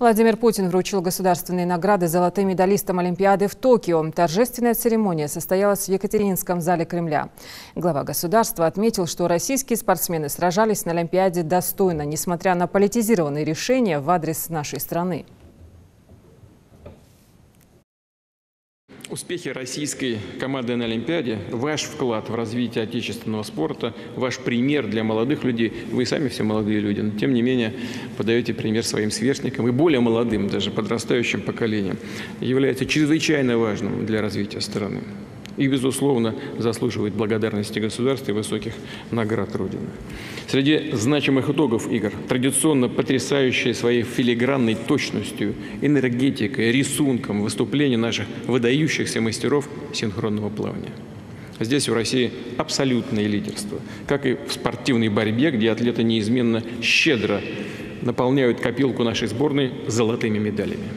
Владимир Путин вручил государственные награды золотым медалистам Олимпиады в Токио. Торжественная церемония состоялась в Екатерининском зале Кремля. Глава государства отметил, что российские спортсмены сражались на Олимпиаде достойно, несмотря на политизированные решения в адрес нашей страны. Успехи российской команды на Олимпиаде, ваш вклад в развитие отечественного спорта, ваш пример для молодых людей. Вы сами все молодые люди, но тем не менее подаете пример своим сверстникам и более молодым, даже подрастающим поколениям, является чрезвычайно важным для развития страны. И, безусловно, заслуживает благодарности государства и высоких наград Родины. Среди значимых итогов игр традиционно потрясающие своей филигранной точностью, энергетикой, рисунком выступления наших выдающихся мастеров синхронного плавания. Здесь у России абсолютное лидерство, как и в спортивной борьбе, где атлеты неизменно щедро наполняют копилку нашей сборной золотыми медалями.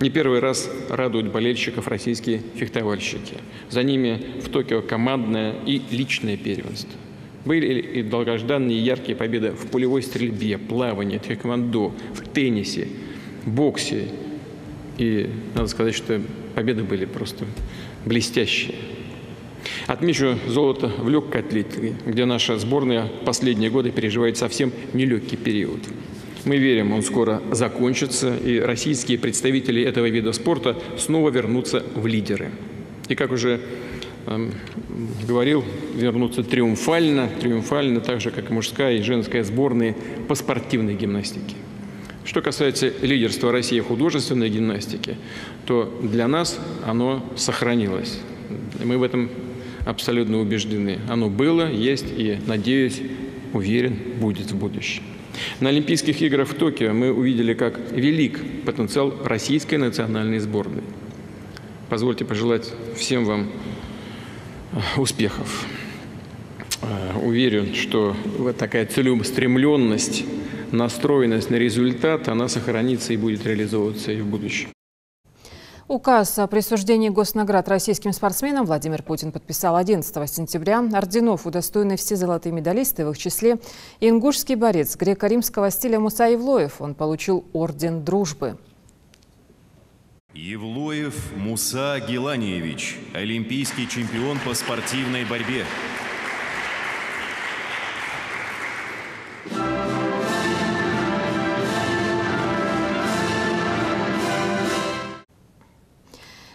Не первый раз радуют болельщиков российские фехтовальщики. За ними в Токио командное и личное первенство. Были и долгожданные яркие победы в пулевой стрельбе, плавании, тхэквондо, в теннисе, боксе. И надо сказать, что победы были просто блестящие. Отмечу золото в легкой атлетике, где наша сборная последние годы переживает совсем нелегкий период. Мы верим, он скоро закончится, и российские представители этого вида спорта снова вернутся в лидеры. И, как уже говорил, вернутся триумфально, так же, как и мужская и женская сборные по спортивной гимнастике. Что касается лидерства России в художественной гимнастике, то для нас оно сохранилось. И мы в этом абсолютно убеждены. Оно было, есть и, надеюсь, уверен, будет в будущем. На Олимпийских играх в Токио мы увидели, как велик потенциал российской национальной сборной. Позвольте пожелать всем вам успехов. Уверен, что вот такая целеустремленность, настроенность на результат, она сохранится и будет реализовываться и в будущем. Указ о присуждении госнаград российским спортсменам Владимир Путин подписал 11 сентября. Орденов удостоены все золотые медалисты, в их числе ингушский борец греко-римского стиля Муса Евлоев. Он получил орден дружбы. Евлоев Муса Гиланиевич, олимпийский чемпион по спортивной борьбе.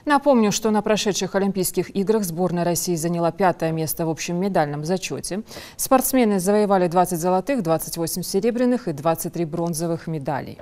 Напомню, что на прошедших Олимпийских играх сборная России заняла 5-е место в общем медальном зачете. Спортсмены завоевали 20 золотых, 28 серебряных и 23 бронзовых медалей.